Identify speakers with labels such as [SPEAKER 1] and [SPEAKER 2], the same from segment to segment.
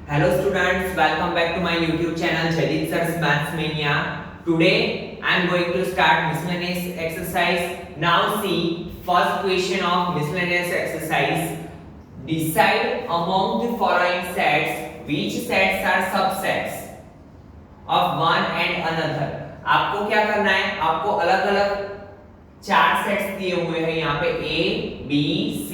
[SPEAKER 1] Hello students, welcome back to my YouTube channel Jadid Sir's Maths Mania. Today I am going to start miscellaneous exercise. Now see first question of miscellaneous exercise. Decide among the following sets which sets are subsets of one and another. आपको क्या करना है? आपको अलग अलग चार sets दिए हुए हैं यहाँ पे A, B, C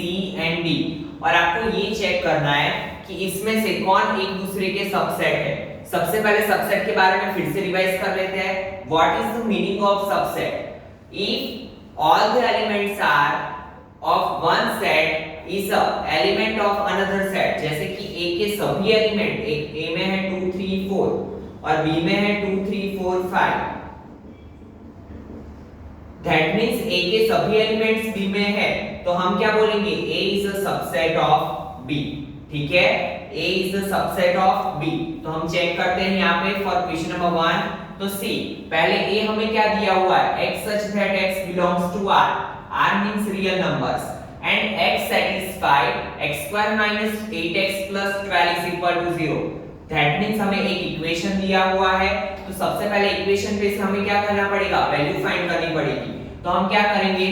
[SPEAKER 1] and D और आपको ये चेक करना है कि इसमें से कौन एक दूसरे के सबसेट है। सबसे पहले सबसेट के बारे में फिर से रिवाइज कर लेते हैं। What is the meaning of subset? If all the elements are of one set is a element of another set. जैसे कि A के सभी एलिमेंट, एक A में है 2 3 4 और B में है 2 3 4 5, दैट मींस A के सभी एलिमेंट्स B में है, तो हम क्या बोलेंगे? A is a subset of B। ठीक है, A is the subset of B। तो हम चेक करते हैं यहाँ पे फॉर क्वेश्चन नंबर 1। तो सी पहले A हमें क्या दिया हुआ है? x such that x belongs to R। R means real numbers and x satisfied x square minus 8x plus 12 is equal to 0। That means हमें एक इक्वेशन दिया हुआ है, तो सबसे पहले इक्वेशन पे हमें क्या करना पड़ेगा? वैल्यू फाइंड करनी पड़ेगी। तो हम क्या करेंगे?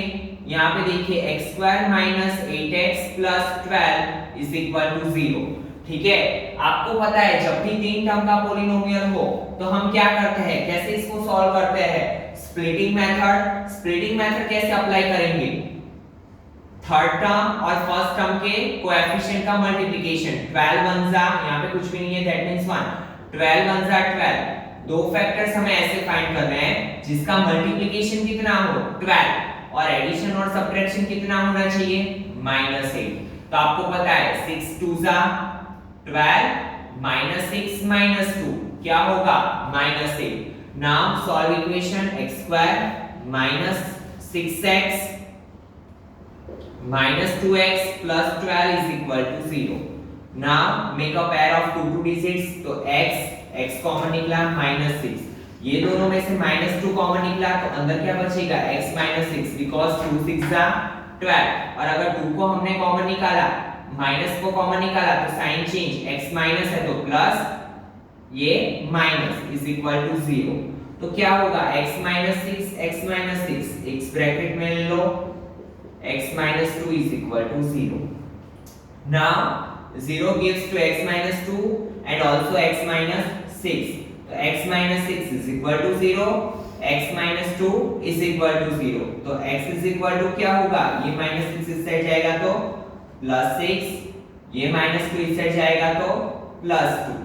[SPEAKER 1] यहाँ पे देखिए x square minus 8x plus 12 is equal to 0। ठीक है, आपको पता है जब भी तीन टर्म का पॉलिनोमियल हो तो हम क्या करते हैं, कैसे इसको सॉल्व करते हैं? Splitting method. स्प्लिटिंग मेथड कैसे अप्लाई करेंगे? थर्ड टर्म और फर्स्ट टर्म के कोएफिशिएंट का मल्टीप्लिकेशन। 12 वन जा, यहाँ पे कुछ भी नहीं है, दैट मींस 1। 12 वन जा 12। दो फैक्टर्स हमें ऐसे फाइंड करने हैं जिसका मल्टीप्लिकेशन कितना हो? 12 और एडिशन और सब्ट्रैक्शन कितना होना चाहिए? -8। तो आपको पता है 6 2 जा 12 -6 -2 क्या होगा? -8। Now solve equation x square -6x -2x plus 12 is equal to 0। now make a pair of two digits। तो x कॉमन निकला -6, ये दोनों में से -2 कॉमन निकला, तो अंदर क्या बचेगा? x -6 बिकॉज़ 2 6 जा 12 और अगर 2 को हमने कॉमन निकाला, माइनस को कॉमन निकाला तो साइन चेंज, x माइनस है तो प्लस, ये माइनस इज इक्वल टू 0। तो क्या होगा? x -6 x ब्रैकेट में ले लो, x -2 is equal to 0। now 0 gives to x -2 and also x -6। तो x -6 is equal to 0, x -2 is equal to 0। तो x is equal to क्या होगा? ये -6 इस साइड जाएगा तो +6, ये -2 इस साइड जाएगा तो +2।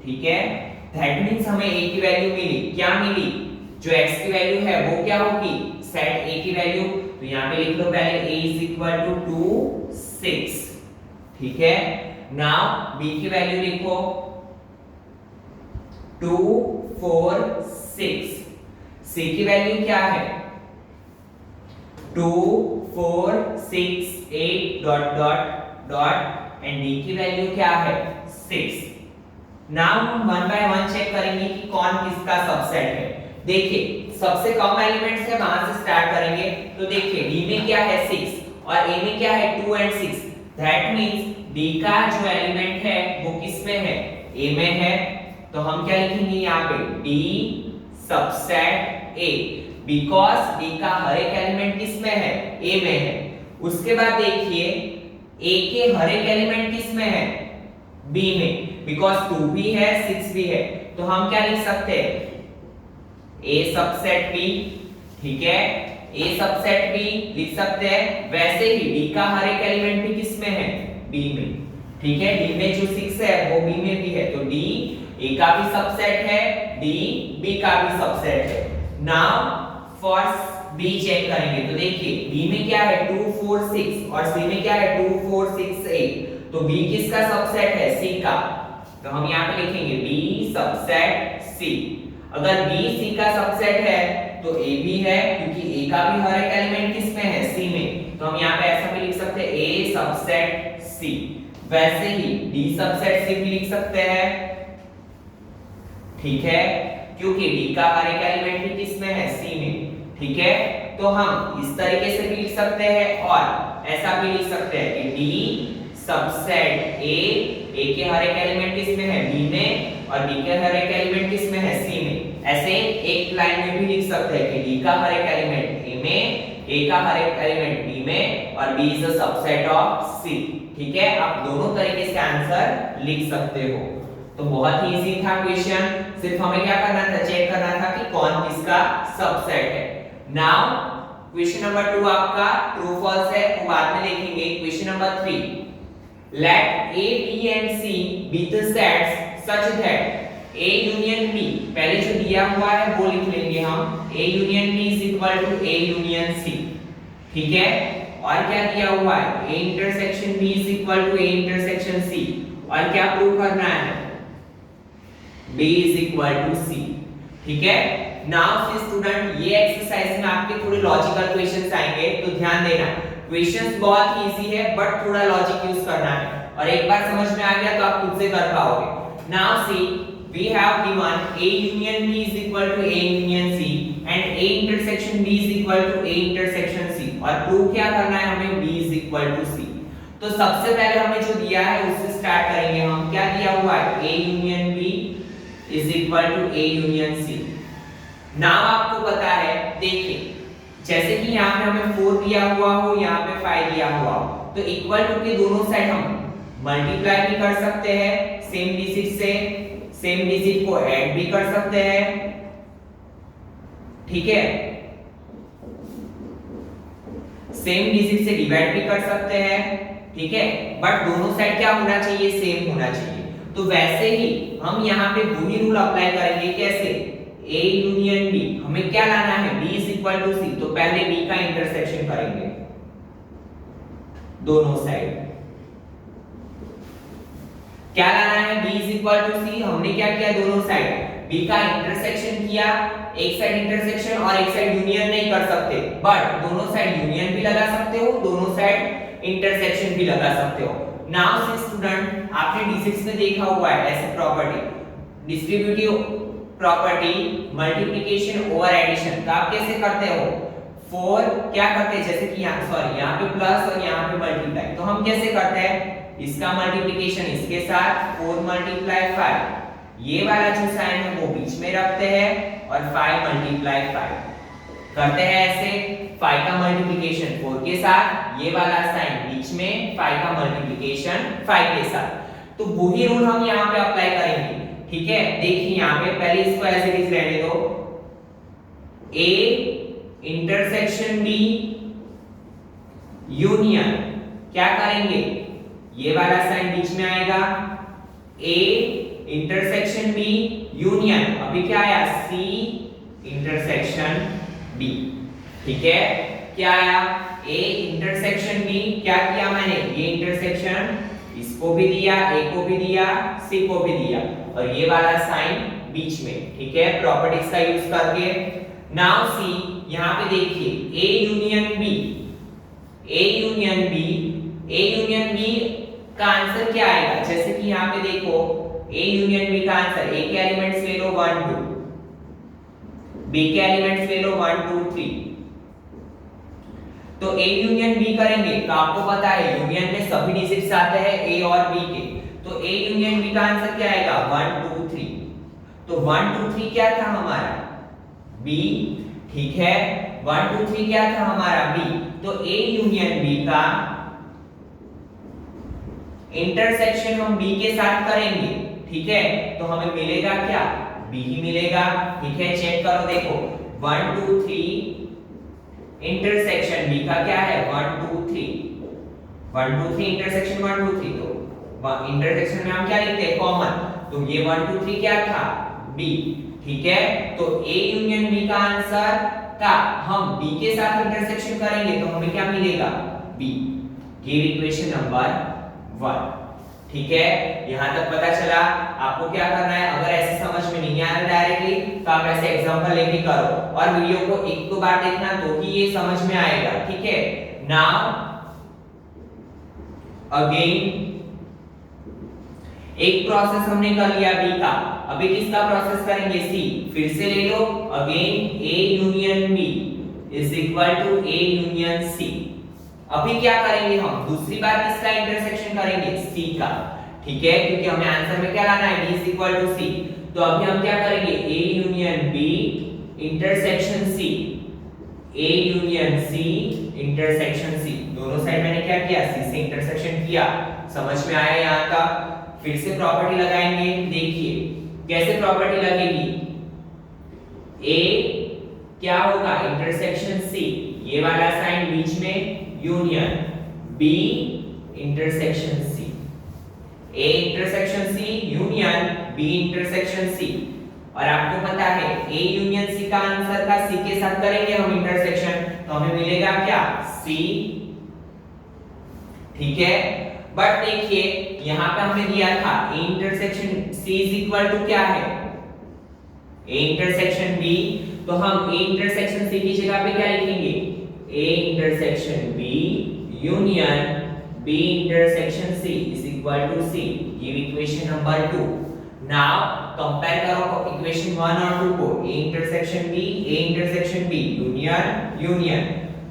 [SPEAKER 1] ठीक है, दैट मींस हमें a की वैल्यू मिली। क्या मिली? जो x की वैल्यू है वो क्या होगी? सेट a की वैल्यू। तो यहाँ पे लिख लो पहले a is equal to 2 6। ठीक है, नाउ b की वैल्यू लिखो 2 4 6। c की वैल्यू क्या है? 2 4 6 8 dot dot dot and d की वैल्यू क्या है? 6। नाउ हम वन बाय वन चेक करेंगे कि कौन किसका सबसेट है। देखिए सबसे कम एलिमेंट्स है, वहां से स्टार्ट करेंगे। तो देखिए d में क्या है? 6 और a में क्या है? 2 एंड 6। दैट मींस d का जो एलिमेंट है वो किस में है? a में है। तो हम क्या लिखेंगे यहाँ पे? d subset a, because d का हर एक एलिमेंट किस में है? a में है। उसके बाद देखिए a के हर एक एलिमेंट किस में है? b में, बिकॉज़ 2 भी है 6 भी है। तो हम क्या लिख सकते हैं? a subset b। ठीक है, a सबसेट b लिख सकते हैं। वैसे ही d का हर एक एलिमेंट भी किस में है? b में। ठीक है, d में जो 6 है वो b में भी है, तो d a का भी सबसेट है, d b का भी सबसेट है। नाउ फॉर b चेक करेंगे। तो देखिए b में क्या है? 2 4 6 और c में क्या है? 2 4 6 8। तो b किसका सबसेट है? c का। तो हम यहाँ पे लिखेंगे b सबसेट c। अगर b c का सबसेट है तो a भी है, क्योंकि a का भी हर एक एलिमेंट किस में है? c में। तो हम यहाँ पे ऐसा भी लिख सकते हैं a सबसेट c। वैसे ही d सबसेट c भी लिख सकते हैं। ठीक है, क्योंकि d का हर एक एलिमेंट भी किस में है? c में। ठीक है, तो हम इस तरीके से भी लिख सकते हैं और ऐसा भी लिख सकते हैं कि d सबसेट a ए के हर एक एलिमेंट किस में है, बी में, और बी के हर एक एलिमेंट किस में है, सी में। ऐसे एक लाइन में भी लिख सकते हैं कि डी का हर एक एलिमेंट ए में, ए का हर एक एलिमेंट बी में, और B is a subset of C. ठीक है, आप दोनों तरीके से आंसर लिख सकते हो। तो बहुत ही इजी था क्वेश्चन, सिर्फ हमें क्या करना था, चेक करना था कि कौन किसका सबसेट है। नाउ क्वेश्चन नंबर 2 आपका ट्रू फॉल्स है, वो बाद में देखेंगे। Question number 3, let A B and C be the sets such that A union B, पहले जो दिया हुआ है वो लिख लेंगे हम, A union B is equal to A union C. ठीक है, और क्या दिया हुआ है, A intersection B is equal to A intersection C, और क्या प्रूव करना है, B is equal to C। ठीक है, नाउ सी स्टूडेंट, ये एक्सरसाइज में आपके थोड़े लॉजिकल क्वेश्चंस आएंगे, तो ध्यान देना। क्वेश्चंस बहुत ही इजी है, बट थोड़ा लॉजिक यूज करना है, और एक बार समझ में आ गया तो आप खुद से कर पाओगे। Now see, we have given A union B is equal to A union C and A intersection B is equal to A intersection C, और प्रूव क्या करना है हमें, B is equal to C। तो सबसे पहले हमें जो दिया है उससे स्टार्ट करेंगे हम। क्या दिया हुआ है, A union B is equal to A union C। नाम आपको पता है, देखिए जैसे कि यहाँ पे हमें 4 दिया हुआ हो, यहाँ पे 5 दिया हुआ हो, तो इक्वल टू के दोनों साइड हम मल्टीप्लाई भी कर सकते हैं सेम डिजिट से, सेम डिजिट को ऐड भी कर सकते हैं। ठीक है, सेम डिजिट से डिवाइड भी कर सकते हैं। ठीक है, बट दोनों साइड क्या होना चाहिए, सेम होना चाहिए। तो वैसे ही हम यहाँ पे वही रूल अप्लाई करेंगे, कैसे, A यूनियन B, हमें क्या लाना है, B is equal to C, तो पहले B का इंटरसेक्शन करेंगे दोनों साइड। क्या लाना है, B is equal to C, हमने क्या किया, दोनों साइड B का इंटरसेक्शन किया। एक साइड इंटरसेक्शन और एक साइड यूनियन नहीं कर सकते, बट दोनों साइड यूनियन भी लगा सकते हो, दोनों साइड इंटरसेक्शन भी लगा सकते हो। नाउ से स्टूडेंट, आपने D6 में देखा हुआ है ऐसे property, distributive property, multiplication over addition, तो आप कैसे करते हो, 4 क्या करते हैं, जैसे कि यहाँ पे प्लस और यहाँ पे मल्टीप्लाई, तो हम कैसे करते हैं, इसका मल्टीप्लिकेशन इसके साथ 4 मल्टीप्लाई 5, ये वाला जो साइन है वो बीच में रखते हैं, और 5 मल्टीप्लाई 5 करते हैं ऐसे। 5 का मल्टीप्लिकेशन 4 के साथ, ये वाला साइन बीच में, 5 का मल्टीप्लिकेशन 5 के साथ। तो वही रूल हम यहाँ पे अप्लाई करेंगे। ठीक है, देखिए यहाँ पे पहले इसको ऐसे लिख रहने दो, A इंटरसेक्शन B यूनियन, क्या करेंगे, ये वाला साइन बीच में आएगा, A इंटरसेक्शन B यूनियन, अभी क्या आया, C इंटरसेक्शन B। ठीक है, क्या आया, A इंटरसेक्शन B, क्या किया मैंने, ये इंटरसेक्शन इसको भी दिया, A को भी दिया, C को भी दिया, और ये वाला साइन बीच में। ठीक है, प्रॉपर्टीज का यूज करके। नाउ सी, यहाँ पे देखिए A union B, A union B, A union B का आंसर क्या आएगा, जैसे कि यहाँ पे देखो A यूनियन B का आंसर, A के एलिमेंट्स ले लो 1 2, B के एलिमेंट्स ले लो 1 2 3, तो A यूनियन B करेंगे तो आपको पता है यूनियन में सभी डिजिट्स आते हैं A और B के, तो A यूनियन B का आंसर क्या आएगा, 1 2 3, तो 1 2 3 क्या था हमारा, B। ठीक है, 1 2 3 क्या था हमारा, B, तो A यूनियन B का इंटरसेक्शन हम B के साथ करेंगे। ठीक है, तो हमें मिलेगा क्या, B ही मिलेगा। ठीक है, चेक करो, देखो 1 2 3 इंटरसेक्शन B का क्या है, 1 2 3, 1 2 3 इंटरसेक्शन 1 2 3, तो इंटरसेक्शन में हम क्या लिखते हैं, कॉमन, तो ये 1 2 3 क्या था, B। ठीक है, तो A यूनियन B का आंसर का हम B के साथ इंटरसेक्शन करेंगे तो हमें क्या मिलेगा, B। Give equation number 1। ठीक है, यहां तक पता चला। आपको क्या करना है, अगर ऐसे समझ में नहीं आ रहा डायरेक्टली तो आप ऐसे एग्जांपल लेके करो, और वीडियो को एक दो बार देखना तो ही ये समझ में आएगा। ठीक है, नाउ अगेन एक प्रोसेस हमने कर लिया B का, अभी किसका प्रोसेस करेंगे, C। फिर से ले लो, again A union B is equal to A union C। अभी क्या करेंगे हम, दूसरी बार किसका इंटरसेक्शन करेंगे, C का। ठीक है, क्योंकि हमें आंसर में क्या लाना है, b is equal to c। तो अभी हम क्या करेंगे, a union b intersection c, a union c intersection c। दोनों साइड मैंने क्या किया, c से इंटरसेक्शन किया। समझ में आया यहां तक? फिर से प्रॉपर्टी लगाएंगे, देखिए कैसे प्रॉपर्टी लगेगी। a क्या होगा, इंटरसेक्शन c, ये वाला साइन बीच में union, b intersection c, a intersection c union b intersection c। और आपको पता है a यूनियन c का आंसर का c के साथ करेंगे हम इंटरसेक्शन, तो हमें मिलेगा क्या, c। ठीक है, बट देखिए यहां पे हमने दिया था a intersection c is equal to क्या है, a इंटरसेक्शन b। तो हम a इंटरसेक्शन c की जगह पे क्या लिखेंगे, a intersection b union b intersection c is equal to c। Give equation number 2। Now compare करो इक्वेशन 1 और 2 को, a intersection b union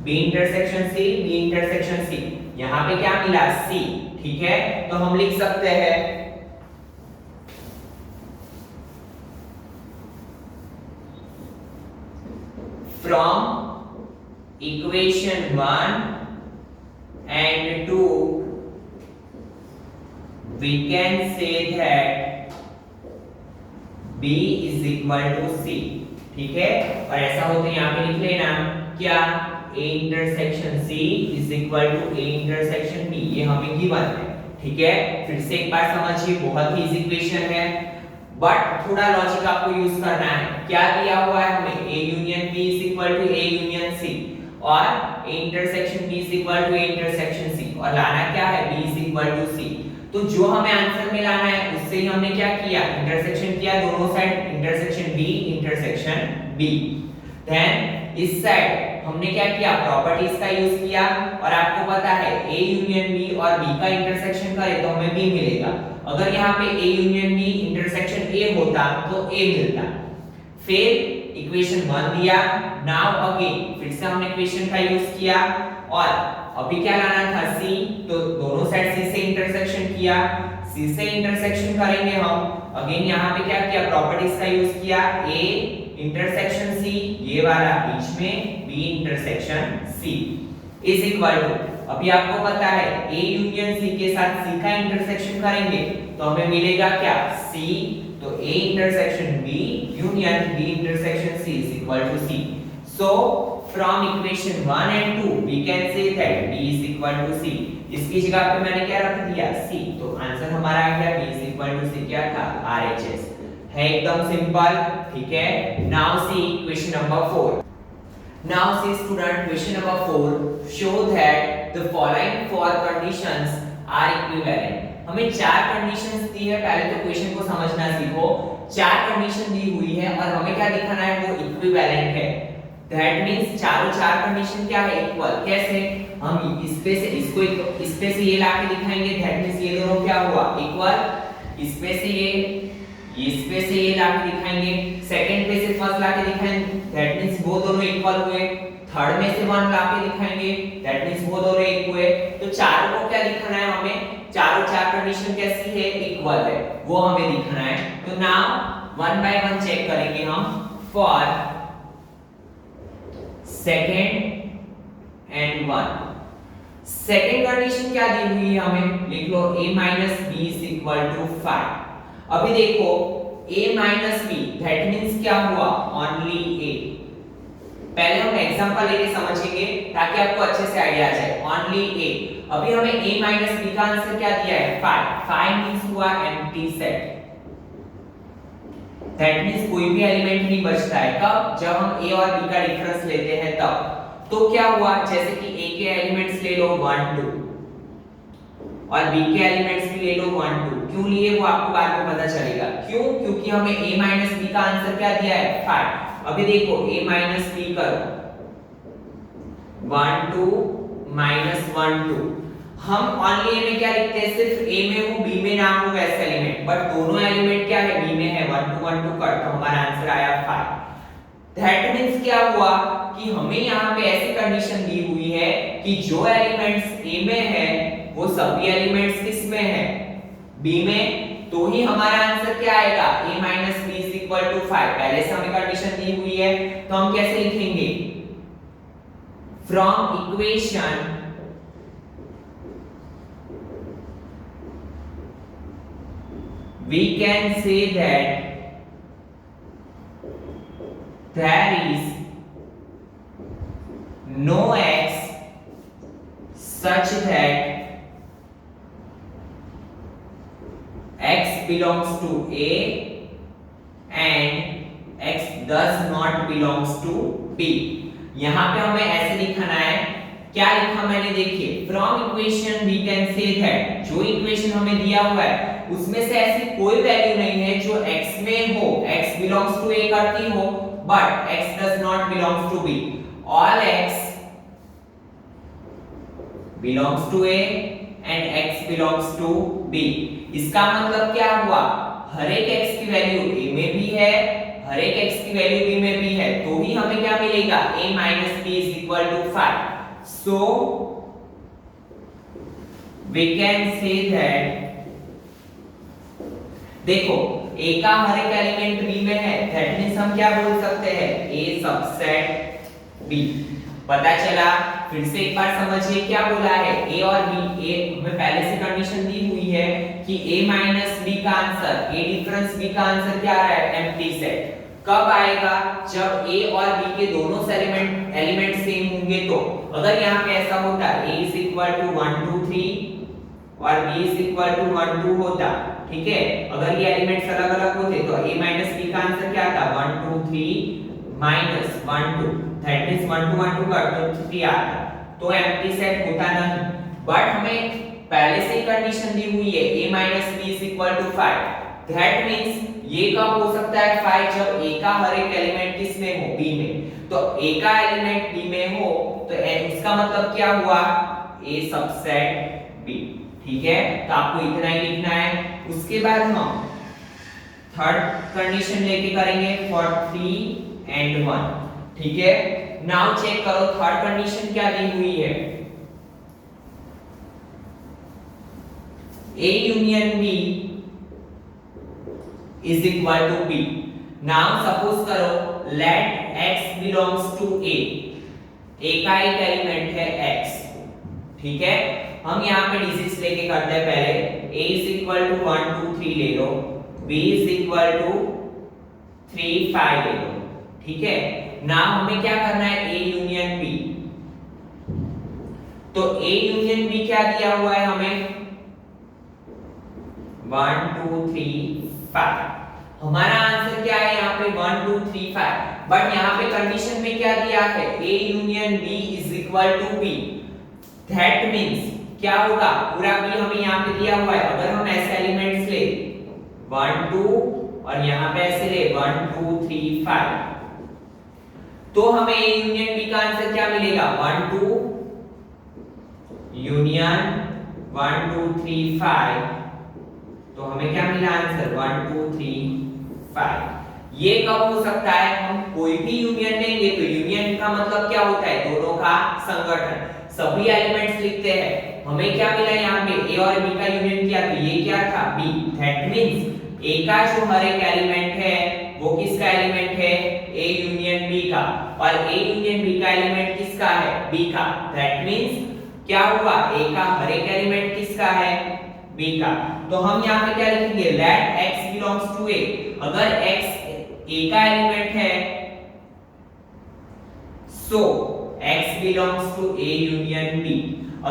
[SPEAKER 1] b intersection c, b intersection c। यहां पे क्या मिला, c। ठीक है, तो हम लिख सकते हैं from equation 1 and 2 we can say that b is equal to c। ठीक है, और ऐसा हो तो यहाँ पे लिख लेना क्या, a intersection c is equal to a intersection b, ये हमें गिवन है। ठीक है, फिर से एक बार समझिए, बहुत ही इजी इक्वेशन है, बट थोड़ा लॉजिक आपको यूज करना है। क्या दिया हुआ है हमें, a union b is equal to a union c, और a intersection b is equal to a intersection c, और लाना क्या है, b is equal to c। तो जो हमें आंसर में लाना है उससे ही हमने क्या किया, इंटरसेक्शन किया, दोनों side intersection b intersection b। Then इस साइड हमने क्या किया, प्रॉपर्टीज का यूज किया, और आपको पता है a यूनियन b और b का इंटरसेक्शन करें तो हमें b मिलेगा। अगर यहाँ पे a union b intersection a होता तो a मिलता। फिर इक्वेशन 1 दिया, नाउ अगेन फिर से हमने इक्वेशन का यूज किया, और अभी क्या लाना था, c, तो दोनों साइड c से इंटरसेक्शन किया, c से इंटरसेक्शन करेंगे हम। अगेन यहाँ पे क्या किया, प्रॉपर्टीज का यूज किया, a इंटरसेक्शन c, ये वाला बीच में b intersection c is equal to, अभी आपको पता है a यूनियन c के साथ c का इंटरसेक्शन करेंगे तो हमें मिलेगा क्या, c। तो a intersection b union b intersection c is equal to c। So from equation 1 and 2 we can say that b is equal to c। इसकी जगह पे मैंने क्या रख दिया, c, तो आंसर हमारा आ गया b is equal to c, क्या था, RHS है, एकदम सिंपल। ठीक है, now see question number 4। Now see student, question number 4 show that the following four conditions are equivalent। हमें चार कंडीशंस दी है, पहले तो क्वेश्चन को समझना सीखो। चार कंडीशन दी हुई है और हमें क्या दिखाना है, वो इक्विवेलेंट है। दैट मींस चारों चार कंडीशन क्या है, इक्वल। कैसे, हम इस पे से इसको इस पे से ये लाके दिखाएंगे, दैट मींस ये दोनों क्या हुआ, इक्वल। इस पे से ये इस पे से ये लाके दिखाएंगे, सेकंड पे से फर्स्ट लाके दिखाएंगे, दैट मींस वो दोनों इक्वल हुए। थर्ड में से वन लाके दिखाएंगे, दैट मींस वो दोनों इक्वल हुए। तो चारों को क्या दिखाना है हमें, चारों चार कंडीशन कैसी है, इक्वल है, वो हमें दिखाना है। तो now one by one check करेंगे हम। For second and one, second condition क्या दी हुई है हमें, लिख लो a b is equal to 5। अभी देखो a b, दैट मींस क्या हुआ, ओनली a। पहले हम एग्जांपल लेके समझेंगे ताकि आपको अच्छे से आईडिया आ जाए। ओनली a, अभी हमें a b का आंसर क्या दिया है, 5 मींस हुआ एम्प्टी सेट। दैट मींस कोई भी एलिमेंट नहीं बचता है, कब, जब हम a और b का डिफरेंस लेते हैं तब। तो क्या हुआ, जैसे कि a के एलिमेंट्स ले लो 1 2 और b के एलिमेंट्स भी ले लो 1 2। क्यों लिए वो आपको बाद में पता चलेगा, क्यों, क्योंकि हमें a b का आंसर क्या दिया है, 5। अभी देखो a b करो 1 2 -1 2। हम ओनली a में क्या लिखते हैं, सिर्फ a में हो b में ना हो वैसे एलिमेंट, बट दोनों एलिमेंट क्या है, b में है, 1 2 1 2 कर, तो हमारा आंसर आया 5। दैट मींस क्या हुआ कि हमें यहाँ पे ऐसी कंडीशन दी हुई है कि जो एलिमेंट्स a में है वो सभी एलिमेंट्स किस में है, बी में, तो ही हमारा आंसर क्या आएगा, a minus B is equal to 5। पहले से हमें कंडीशन दी हुई है, तो हम कैसे लिखेंगे, from equation we can say that there is no x such that x belongs to A and x does not belongs to B। यहां पे हमें ऐसे लिखना है, क्या लिखा मैंने, देखिए from equation we can say that, जो इक्वेशन हमें दिया हुआ है उसमें से ऐसी कोई वैल्यू नहीं है जो x में हो, x belongs to A करती हो but x does not belongs to B। all x belongs to A and x belongs to B। इसका मतलब क्या हुआ, हर एक x की वैल्यू A में भी है, हर एक x की वैल्यू B में भी है, तो ही हमें क्या मिलेगा, a minus b is equal to 5। so we can say that, देखो a का हर एक एलिमेंट b में है, दैट मींस हम क्या बोल सकते हैं, a सबसेट b। पता चला, फिर से एक बार समझिए क्या बोला है, a और b, a हमें पहले से कंडीशन दी हुई है कि a माइनस b का आंसर, a डिफरेंस b का आंसर क्या आ रहा है, एम्प्टी सेट। कब आएगा, जब a और b के दोनों एलिमेंट सेम होंगे। तो अगर यहाँ पे ऐसा होता a is equal to 1 2 3 और b is equal to 1 2 होता, ठीक है, अगर ये एलिमेंट्स अलग अलग होते तो a माइनस b का आंसर क्या आता, 1 2 3 माइनस 1 2, दैट मींस 1 2 1 2 कर तो 3 आता, तो एम्प्टी सेट होता नहीं। बट हमें पहले से ही कंडीशन दी हुई है a minus b is equal to 5, that means ये कब हो सकता है 5, जब a का हर एक एलिमेंट किस में हो, b में। तो a का एलिमेंट b में हो तो इसका मतलब क्या हुआ, a सबसेट b। ठीक है, तो आपको इतना ही लिखना है। उसके बाद हम थर्ड कंडीशन लेके करेंगे फॉर 3 and 1। ठीक है, नाउ चेक करो थर्ड कंडीशन क्या दी हुई है, A union B is equal to B। now suppose करो let x belongs to A, A का एक एलिमेंट है x, ठीक है, हम यहाँ पे डिजिट्स लेके करते हैं। पहले a is equal to 1 2 3 ले लो, b is equal to 3 5 ले लो, ठीक है। now हमें क्या करना है, a union b। तो a union b क्या दिया हुआ है हमें, 1 2 3 5। हमारा आंसर क्या है यहाँ पे 1 2 3 5, बट यहाँ पे कंडीशन में क्या दिया है, a union b is equal to b। That means क्या होगा, पूरा b हमें यहाँ पे दिया हुआ है, अगर हम ऐसे एलिमेंट्स ले 1 2 और यहाँ पे ऐसे ले 1 2 3 5, तो हमें a यूनियन b का आंसर क्या मिलेगा, 1 2 यूनियन 1 2 3 5। तो हमें क्या मिला आंसर 1 2 3 5। ये कब हो सकता है, हम कोई भी यूनियन लेंगे तो यूनियन का मतलब क्या होता है, दोनों का संगठन, सभी एलिमेंट्स लिखते हैं। हमें क्या मिला यहाँ पे, a और b का यूनियन किया तो ये क्या था, b। दैट मींस a का जो हर एक एलिमेंट है वो किसका एलिमेंट है, a यूनियन b का, और a यूनियन b का एलिमेंट किसका है, b का। दैट मींस क्या हुआ, a का हर एक एलिमेंट किसका है, b का। तो हम यहाँ पे क्या लिखेंगे, let x belongs to a। अगर x a का एलिमेंट है so x belongs to a union b।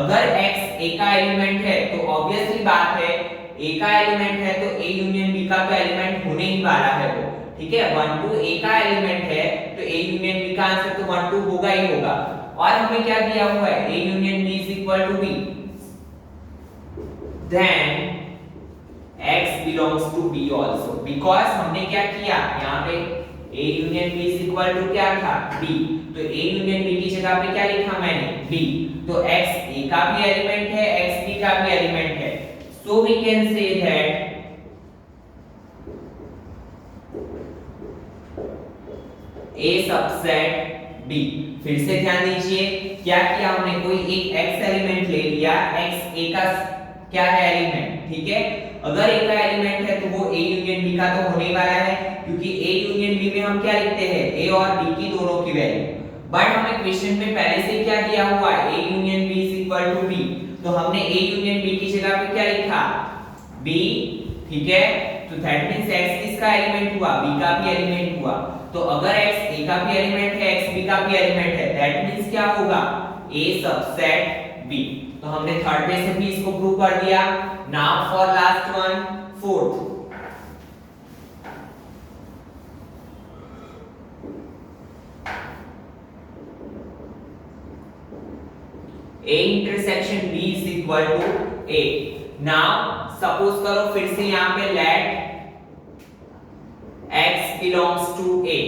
[SPEAKER 1] अगर x a का एलिमेंट है तो ऑब्वियसली बात है a का एलिमेंट है तो a यूनियन b का तो एलिमेंट होने ही वाला है वो, ठीक है। 1 2 a का एलिमेंट है तो a यूनियन b का आंसर तो 1 2 होगा ही होगा। और हमें क्या दिया हुआ है, a union b is equal to b, then x belongs to b also, because हमने क्या किया यहाँ पे a union b is equal to क्या था, b। तो a यूनियन b की जगह पे क्या लिखा मैंने, b। तो x a का भी एलिमेंट है, x b का भी एलिमेंट है, so we can say that a subset b। फिर से ध्यान दीजिए क्या किया हमने, कोई एक x एलिमेंट ले लिया, x a का क्या है एलिमेंट, ठीक है। अगर ए का एलिमेंट है तो वो ए यूनियन बी का तो होने वाला है, क्योंकि ए यूनियन बी में हम क्या लिखते हैं, ए और बी की दोनों की वैल्यू। बट हमें क्वेश्चन में पहले से क्या दिया हुआ है, A union B is equal to B, तो हमने ए यूनियन बी की जगह पे क्या लिखा, बी। ठीक है, तो दैट मींस x किसका एलिमेंट हुआ, b का भी एलिमेंट हुआ। तो अगर x a का भी एलिमेंट है, x b का भी एलिमेंट है, दैट मींस क्या होगा, a सबसेट b। तो हमने थर्ड पे से भी इसको प्रूव कर दिया। Now for last one, fourth. a intersection b is equal to a। Now suppose करो फिर से यहां पे let x belongs to a।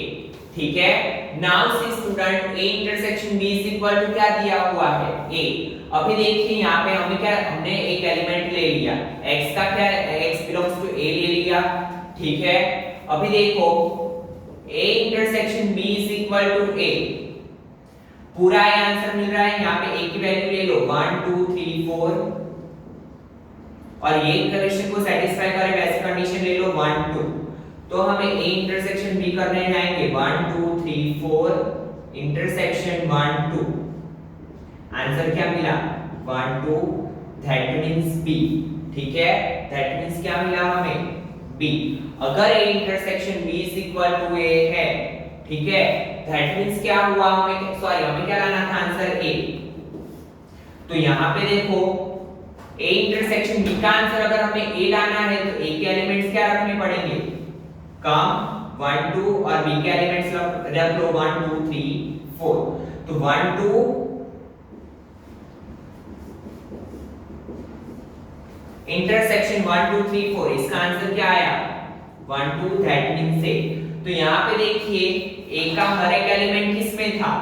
[SPEAKER 1] ठीक है, now see student a intersection b is equal to क्या दिया हुआ है, a। अभी देखिए यहां पे हमने एक एलिमेंट ले लिया, x का क्या, x belongs to a ले लिया। ठीक है, अभी देखो a intersection b is equal to a, पूरा ये आंसर मिल रहा है। यहां पे a की वैल्यू ले लो 1 2 3 4, और ये कंडीशन को सेटिस्फाई करे वैसी कंडीशन ले लो 1 2। तो हमें a इंटरसेक्शन b करने जाएंगे 1 2 3 4 इंटरसेक्शन 1 2, आंसर क्या मिला 1 2, दैट मींस b। ठीक है, दैट मींस क्या मिला हमें, b। अगर a intersection b is equal to a है, ठीक है, दैट मींस क्या हुआ, हमें क्या लाना था, आंसर a। तो यहां पे देखो a इंटरसेक्शन b का आंसर अगर हमें a लाना है तो a के एलिमेंट्स क्या रखने पड़ेंगे, कम 1 2, और b के एलिमेंट्स रख लो 1 2 3 4। तो 1 2 इंटरसेक्शन 1 2 3 4, इसका आंसर क्या आया 1 2, दैट मींस a। तो यहां पे देखिए a का हर एक एलिमेंट किस में था,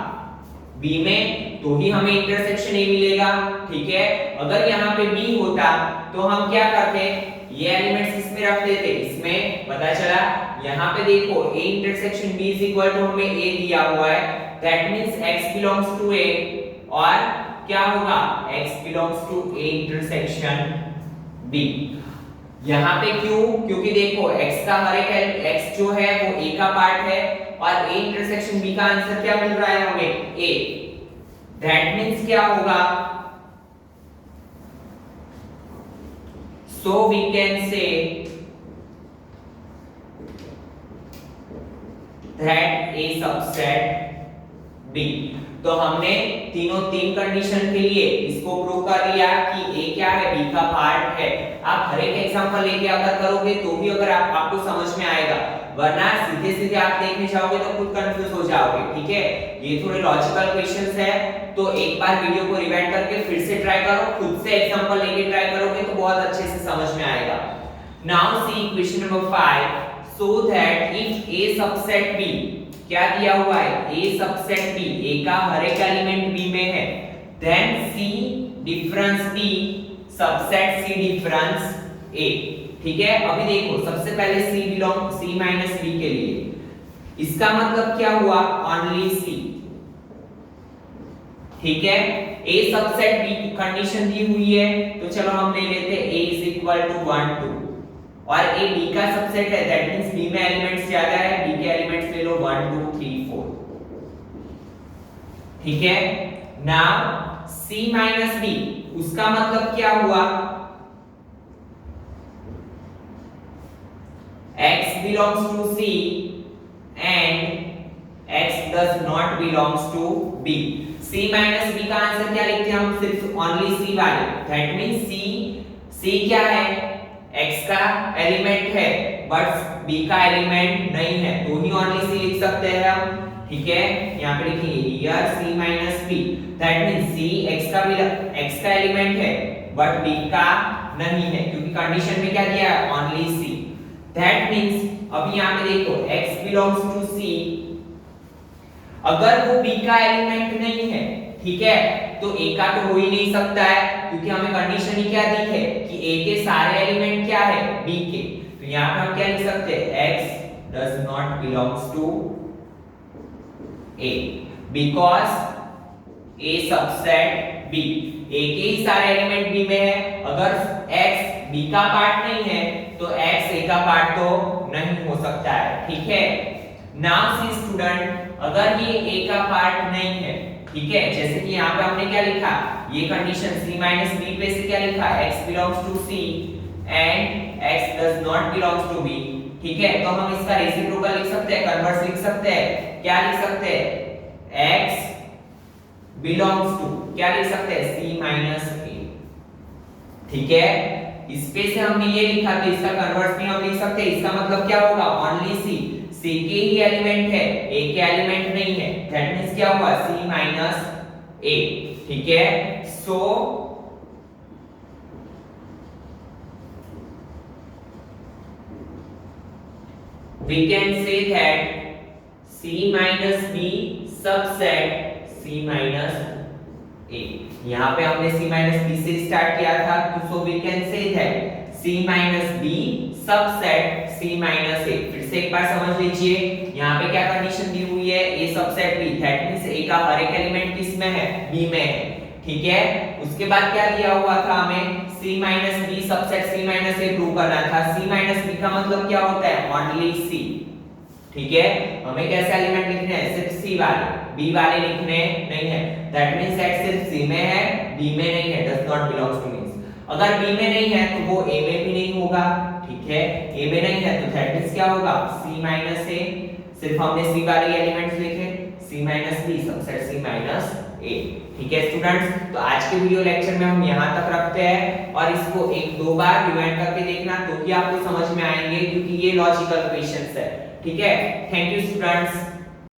[SPEAKER 1] b में, तो ही हमें इंटरसेक्शन a मिलेगा। ठीक है, अगर यहाँ पे b होता तो हम क्या करते, ये एलिमेंट्स इसमें रख देते, इसमें, पता चला यहाँ पे देखो a intersection b is equal to हमें a दिया हुआ है, that means x belongs to a, और क्या होगा, x belongs to a intersection b। यहाँ पे क्यों, क्योंकि देखो x का हर एक x जो है वो a का पार्ट है, और a इंटरसेक्शन b का आंसर क्या मिल रहा है हमें, a। दैट मींस क्या होगा, so we can say that a subset b। तो हमने तीन कंडीशन के लिए इसको प्रूव कर लिया कि a क्या है, b का पार्ट है। आप हर एक एग्जांपल लेके अगर करोगे तो भी अगर आपको समझ में आएगा, वरना सीधे सीधे आप देखने जाओगे तो खुद कंफ्यूज हो जाओगे। ठीक है, ये थोड़े लॉजिकल क्वेश्चंस है, तो एक बार वीडियो को रिवाइंड करके फिर से ट्राई करो, खुद से एग्जांपल लेके ट्राई करोगे तो बहुत अच्छे से समझ में आएगा। Now see question number 5, so that if a subset b, क्या दिया हुआ है, a सबसेट b, a का हर एक एलिमेंट b में है, then c difference b subset c difference a। ठीक है, अभी देखो सबसे पहले c belong c minus b के लिए, इसका मतलब क्या हुआ, ओनली c। ठीक है, a सबसेट b की कंडीशन दी हुई है, तो चलो हम ले लेते हैं a इज इक्वल टू 1 2, और a b का सबसेट है, दैट मींस b में एलिमेंट्स ज्यादा है, b के एलिमेंट्स ले लो 1 2 3 4। ठीक है, नाउ c माइनस b, उसका मतलब क्या हुआ, x belongs to c and x does not belongs to b। c minus b का आंसर क्या लिखते हैं हम, सिर्फ ओनली c वाले, दैट मींस c क्या है, x का एलिमेंट है बट b का एलिमेंट नहीं है, तो ही ओनली c लिख सकते हैं हम। ठीक है, यहाँ पे लिखेंगे here c minus b, that means c x का एलिमेंट है बट b का नहीं है, क्योंकि कंडीशन में क्या दिया है, ओनली c। दैट मींस अब यहाँ पे देखो x बिलोंग्स टू c, अगर वो b का एलिमेंट नहीं है, ठीक है, तो a का तो हो ही नहीं सकता है, क्योंकि हमें कंडीशन ही क्या दी है कि a के सारे एलिमेंट क्या है, b के। तो यहाँ पे हम क्या लिख सकते हैं, x does not belongs to a because a subset b, a के ही सारे एलिमेंट b में है, अगर x b का पार्ट नहीं है तो x a का पार्ट तो नहीं हो सकता है, ठीक है। नाउ सी स्टूडेंट, अगर ये a का पार्ट नहीं है, ठीक है, जैसे कि यहाँ पे हमने क्या लिखा, ये कंडीशन c माइनस b पे से क्या लिखा, x belongs to c and x does not belongs to b, ठीक है। तो हम इसका रेसिप्रोकल लिख सकते हैं, कन्वर्स लिख सकते हैं, क्या लिख सकते हैं, x बिलोंग्स टू, क्या लिख सकते हैं, c माइनस a, ठीक है। इस पे से हमने ये लिखा तो इसका कन्वर्स भी हम लिख सकते हैं, इसका मतलब क्या होगा, ओनली c के ही एलिमेंट है, a के एलिमेंट नहीं है, दैट मींस क्या हुआ, c माइनस a, ठीक है। सो we can say that c minus b subset c minus a, यहाँ पे हमने c minus b से स्टार्ट किया था, तो so we can say that c minus b subset c minus a। फिर से एक बार समझ लीजिए, यहाँ पे क्या कंडीशन दी हुई है, a subset b, that means a का हर एक एलिमेंट किस में है, b में है, ठीक है। उसके बाद क्या दिया हुआ था हमें, c minus b subset c minus a prove करना था। c minus b का मतलब क्या होता है, ओनली c, ठीक है। हमें कैसे एलिमेंट लिखने हैं, सिर्फ c वाले, b वाले लिखने नहीं है, दैट मींस x सिर्फ c में है, b में नहीं है, does not belongs to means अगर b में नहीं है तो वो a में भी नहीं होगा, ठीक है। a में नहीं है तो दैट मींस क्या होगा, c minus a, सिर्फ हमने c वाले एलिमेंट्स लिखे, c minus b subset c minus a, ठीक है स्टूडेंट्स। तो आज के वीडियो लेक्चर में हम यहाँ तक रखते हैं और इसको एक दो बार रिवाइंड करके देखना तो भी आपको समझ में आएंगे, क्योंकि ये लॉजिकल क्वेश्चंस है, ठीक है। Thank you students.